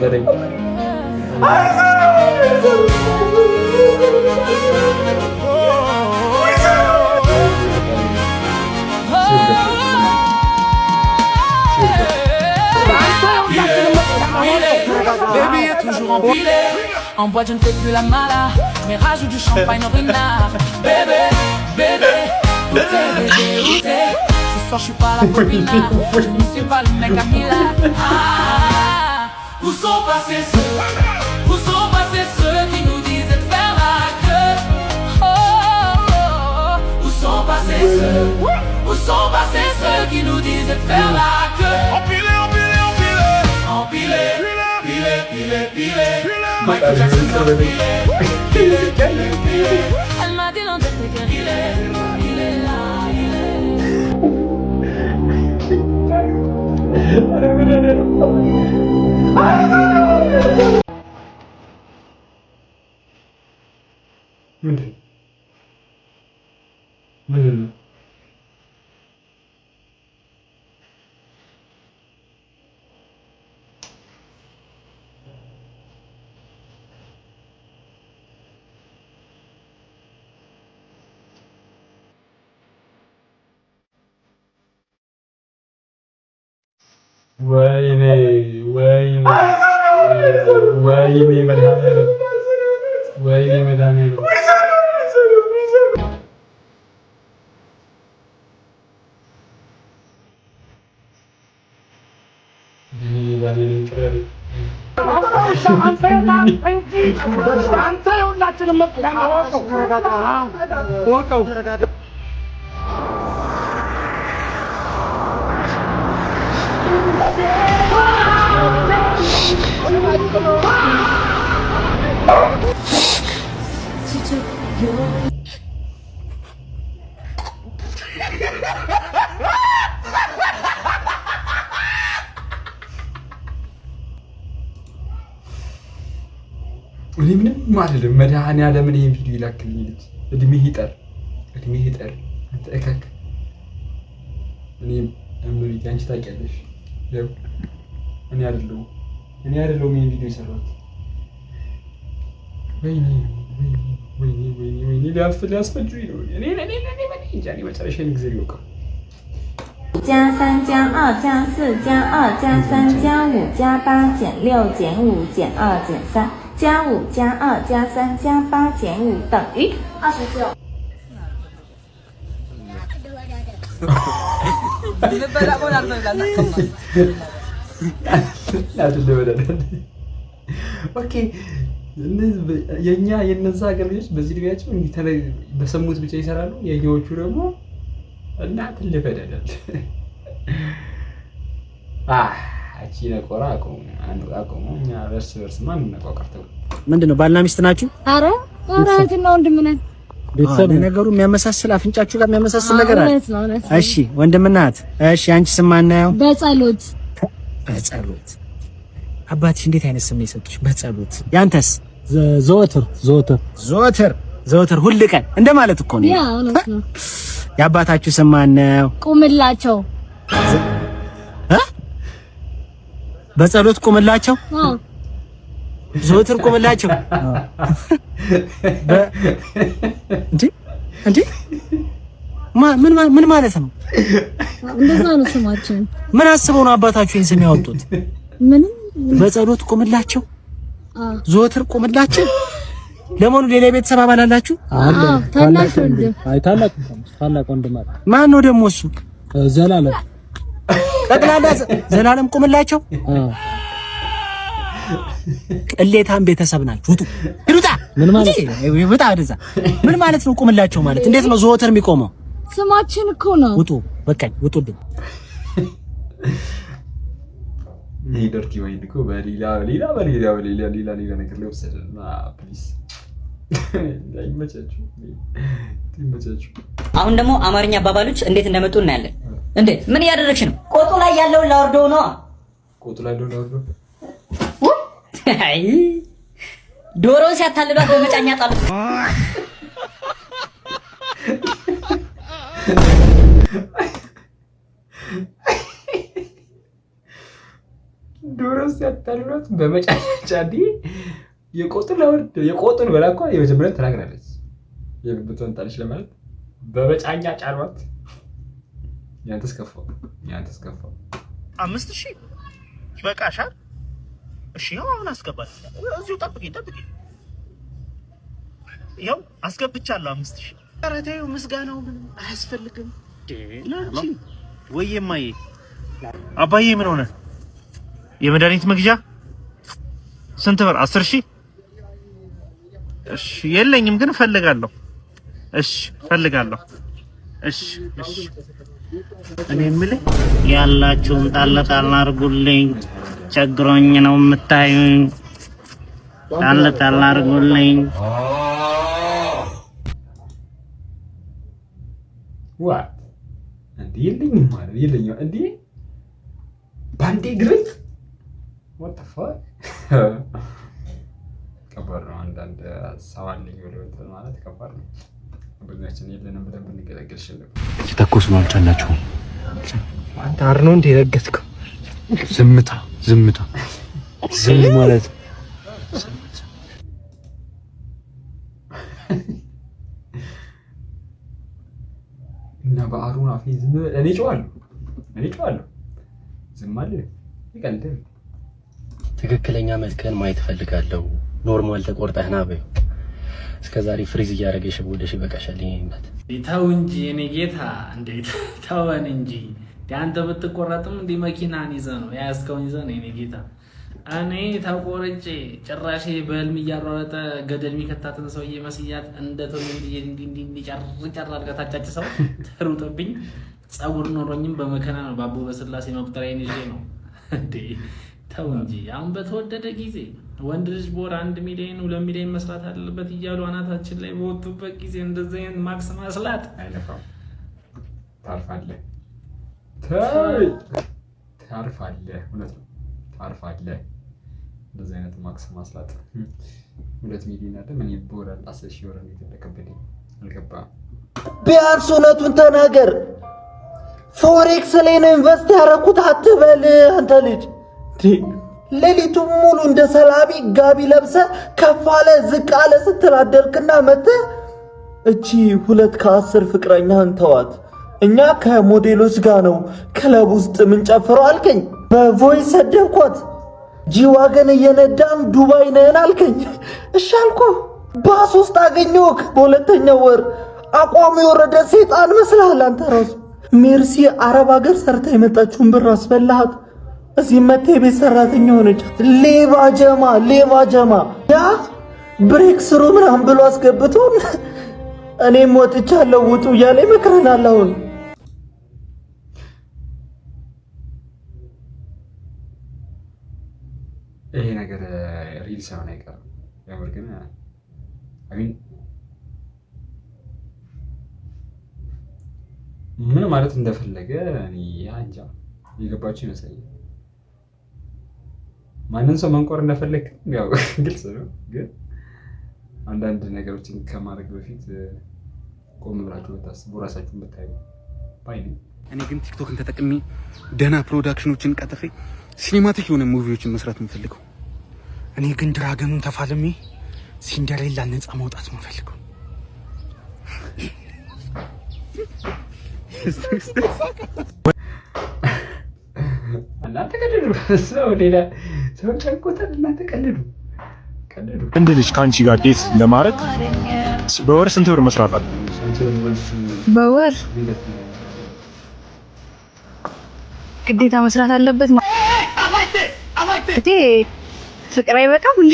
በለኝ Baby est toujours empilé. En boîte je ne fais plus la mala, mais rajoute du champagne au renard. Bébé, bébé, où t'es bébé, où t'es? Ce soir je suis pas la copina, je ne suis pas le mec à Mila. Où sont passés ceux qui nous disaient de faire la queue? Oh, oh, oh. Où sont passés ceux qui nous disaient de faire la queue? Empilé, empilé, empilé, empilé. Pile, Michael Jackson pile. Elle m'a dit l'entête que il est là, il est. ወይኔ መድኃኒዓለም አንተ የሁላችንም ወቀው እኔ ምንም አይደለም። መድኃኒዓለምን ይሄን ቪዲዮ ይላክልኝ ልጅ እድሜህ ይጠር አንተ እከክ እኔም እምሪት አንቺ ታውቂያለሽ። ያው እኔ አይደለሁም ይሄን ቪዲዮ የሰራሁት። ወይኔ ሊያስፈጁኝ ነው። እኔ እንጃ መጨረሻዬን ጊዜ ይወቀው+3+2+5+4+6+5+6+2+3+5+5+3+5+5+3+5+8+9+10+11+12+13+14+15+16+17+18+19+20等于29。ኦኬ የነዛ ሀገር ልጆች በዚህ እድሜያቸው እንዲህ በሰሙት ብቻ ይሰራሉ። የኛዎቹ ደግሞ እናት ልፈደዳል። እቺ ነቆራ አቆሙ። እኛ በርስ ማን ነቆቀርተው ምንድነው? ባልና ሚስት ናችሁ? ኧረ እህትና ወንድም ነን። ቤተሰብ ነገሩ የሚያመሳስል አፍንጫችሁ ጋር የሚያመሳስል ነገር አለ። እሺ ወንድምና እህት። እሺ አንቺ ስም ማን ነው? በጸሎት አባትሽ እንዴት አይነት ስም ነው የሰጡሽ? በጸሎት። ያንተስ? ዘወትር ሁል ቀን እንደማለት እኮ ነው። ያ እውነት ነው። የአባታችሁ ስም ማን ነው? ቁምላቸው። በጸሎት ቁምላቸው? ዘወትር ቁምላቸው? እንዴ ምን ማለት ነው? እንደዛ ነው ስማቸው። ምን አስበው ነው አባታችሁ ይሄን ስም ያወጡት? ምንም በጸሎት ቁምላቸው? ዘወትር ቁምላቸው? ለሞኑ ሌላ ቤተሰብ አባል አላችሁ? ታላቅ ወንድም። ታላቅ ወንድም አለ። ማን ነው ደግሞ እሱ? ዘላለም። ጠቅላላ ዘላለም ቁምላቸው? ቅሌታም ቤተሰብ ናችሁ። ውጡ! ምን ማለት ነው? ውጣ ወደዛ። ምን ማለት ነው ቁምላቸው ማለት? እንዴት ነው ዘወትር የሚቆመው? ስማችን እኮ ነው። ውጡ! በቃኝ፣ ውጡልኝ። ኔደርቲ ወይ ልኮ በሌላ ነገር ላይ ወሰደና ፕሊዝ ይመቻችሁ። አሁን ደግሞ አማርኛ አባባሎች እንዴት እንደመጡ እናያለን። እንዴ ምን እያደረግሽ ነው? ቆጡ ላይ ያለውን ላወርደው ነው። ቆጡ ላይ ላወርደው? አይ ዶሮን ሲያታልሏት በመጫኛ ጣሉት። ዶሮስ ያታሉት በመጫጫ የቆጡን በላ እኮ የመጀመሪያ ተናግራለች። የብብቷን ጣልሽ ለማለት በመጫኛ ጫሯት። ያንተስ ከፋው 5000 ይበቃሻል? እሺ ያው አሁን አስገባል። እዚሁ ጠብቂ። ያው አስገብቻለሁ 5000። ኧረ ተይው ምስጋናው ምንም አያስፈልግም። ላንቺ ወይዬማዬ አባዬ ምን ሆነ? የመድኃኒት መግዣ ስንት ብር? 10000። እሺ የለኝም ግን እፈልጋለሁ። እሺ እፈልጋለሁ። እሺ እኔ የምልህ ያላችሁን ጣል አድርጉልኝ። ቸግሮኝ ነው የምታዩኝ። ጣል አድርጉልኝ። ዋት እንዴ የለኝም ማለት የለኝም እንዴ ባንዴ ግርት what the fuck ከባድ ነው። አንዳንድ ሰው አለኝ ብሎ እንትን ማለት ከባድ ነው። ብዙዎችን የለንም ብለን ብንገለገል ይችላል። ተኮስ ነው አልቻላችሁም። አንተ አርኖ እንደ ረገጥከው ዝምታ ዝም ማለት እና በአሩን አፌ ዝም እኔ ጮሃለሁ ዝም አለ ይቀልድ። ትክክለኛ መልክህን ማየት ፈልጋለሁ። ኖርማል ተቆርጠህና በይው። እስከዛሬ ፍሪዝ እያደረገሽ ወደሽ ይበቃሻል። ይሄንበት ተው እንጂ እኔ ጌታ እንዴት ተወን እንጂ ያንተ ብትቆረጥም እንዲህ መኪናን ይዘህ ነው ያስከውን ይዘህ ነው። እኔ ጌታ እኔ ተቆርጬ ጭራሽ በህልም እያሯረጠ ገደል የሚከታትን ሰውዬ መስያት እንደተው እንዲህ ጨር አድርጋ ታጫጭ ሰው ተሩጥብኝ። ጸጉር ኖሮኝም በመከና ነው ባቦ በስላሴ መቁጠሪያን ይዤ ነው እንዴ። ተው እንጂ አሁን በተወደደ ጊዜ ወንድ ልጅ በወር 1 ሚሊዮን 2 ሚሊዮን መስራት አለበት እያሉ አናታችን ላይ በወጡበት ጊዜ እንደዚህ አይነት ማክስ ማስላት አይለፋም። ታርፋለህ። እውነት ነው ታርፋለህ። እንደዚህ አይነት ማክስ ማስላት 2 ሚሊዮን አይደል? ምን ይቦራል? 10,000 ወር ነው የተለቀበልኝ። አልገባም። ቢያንስ እውነቱን ተናገር። ፎሬክስ ላይ ነው ኢንቨስት ያደረኩት አትበል አንተ ልጅ። ሌሊቱ ሙሉ እንደ ሰላቢ ጋቢ ለብሰ ከፍ አለ ዝቅ አለ ስትላደርክና መጥተህ እቺ 2 ከ10 ፍቅረኛህን ተዋት፣ እኛ ከሞዴሎች ጋር ነው ክለብ ውስጥ ምንጨፍረው አልከኝ። በቮይስ ሰደብኳት። ጂዋገን እየነዳን ዱባይ ነን አልከኝ። እሺ አልኩህ። ባስ ውስጥ አገኘሁህ በሁለተኛው ወር። አቋም የወረደ ሴጣን መስልሃል አንተ ራሱ። ሜርሲ አረብ ሀገር ሰርታ የመጣችውን ብር አስበላሃት። እዚህ መቴ ቤት ሰራተኛ ሆነች። ሌባ ጀማ ያ ብሬክ ስሩ ምናምን ብሎ አስገብቶን እኔም ወጥቻለሁ ውጡ እያለ ይመክረናል። አሁን ይሄ ነገር ሪል ሳይሆን አይቀርም። ያው ግን አሚን ምን ማለት እንደፈለገ እኔ አንጃ የገባችሁ ይመስለኛል። ማንን ሰው መንቆር እንደፈለግ ያው ግልጽ ነው። ግን አንዳንድ ነገሮችን ከማድረግ በፊት ቆም ብላችሁ ብታስቡ ራሳችሁን ብታዩ ባይ ነኝ። እኔ ግን ቲክቶክን ተጠቅሜ ደህና ፕሮዳክሽኖችን ቀጥፌ ሲኒማቲክ የሆነ ሙቪዎችን መስራት የምፈልገው። እኔ ግን ድራገኑን ተፋልሜ ሲንደሬላ ነፃ ማውጣት ነው የምፈልገው። እናንተ ቀልዱ። ሰው ሌላ ሰው ጨንቆታል። እናንተ ቀልዱ። አንድ ልጅ ካንቺ ጋር ዴት ለማድረግ በወር ስንት ብር መስራት አለ? በወር ግዴታ መስራት አለበት ፍቅር አይበቃም እንዴ?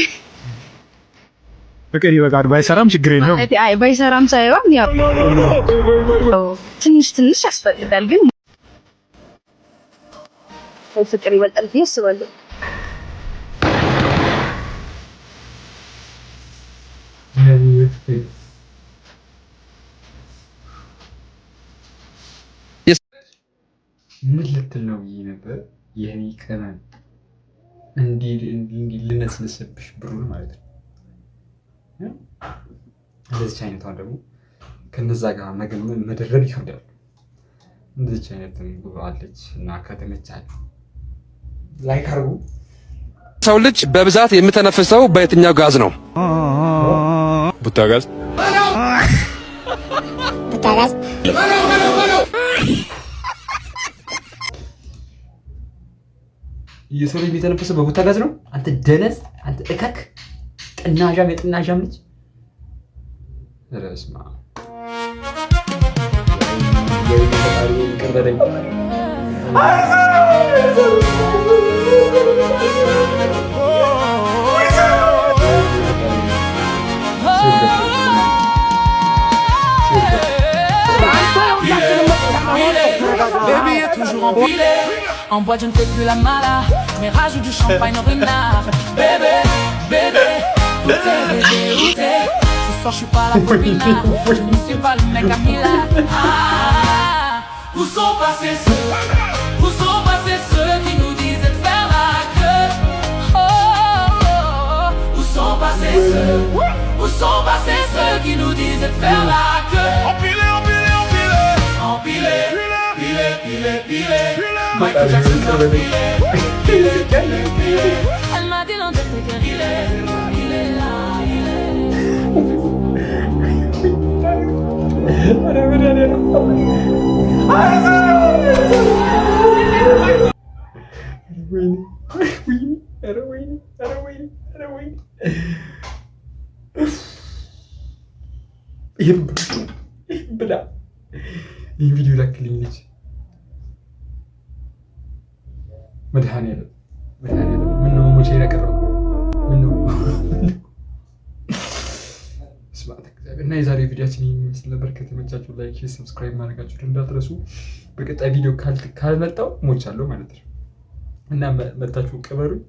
ፍቅር ይበቃል። ባይሰራም ችግር የለውም። አይ ባይሰራም ሳይሆን ያው ትንሽ ያስፈልጋል። ግን ፍቅር ይበልጣል ብዬ አስባለሁ። ምን ልትል ነው ብዬ ነበር። የኔ ቀመን እንዲህ ልነስንስብሽ ብሩን ማለት ነው። እንደዚህ አይነቷን ደግሞ ከነዛ ጋር መደረብ ይከብዳል። እንደዚህ አይነት ጉባለች እና ከተመቻችሁ ላይክ አድርጉ። የሰው ልጅ በብዛት የሚተነፍሰው በየትኛው ጋዝ ነው? ቡታጋዝ። የሰው ልጅ የሚተነፍሰው በቡታጋዝ ነው? አንተ ደነዝ፣ አንተ እከክ፣ ጥናዣም፣ የጥናዣም ልጅ ረስማ Baby est toujours empilé. En boîte je ne fais plus la mala, mais rajoute du champagne au renard. Bébé, bébé, où t'es, bébé, où t'es? Ce soir je suis pas la copine, je ne suis pas le mec à Mila. Où sont passés ceux qui nous disaient de faire la queue? Où sont passés ceux qui nous disaient de faire la queue? Empilé, empilé, empilé, empilé. Michael Jackson empilé. Elle m'a dit l'un de tes cœurs, il est là, il est. ብላ ይህ ቪዲዮ ላክልኝ ልጅ መድኃኒዓለም ምነው ሞቼ ያቀረው ምነው ስማት እግዚአብሔር። እና የዛሬ ቪዲዮአችን ይህን ይመስል ነበር። ከተመቻችሁ ላይክ፣ ሼር፣ ሰብስክራይብ ማድረጋችሁን እንዳትረሱ። በቀጣይ ቪዲዮ ካልመጣው ሞቻለሁ ማለት ነው እና መታችሁ ቅበሩኝ።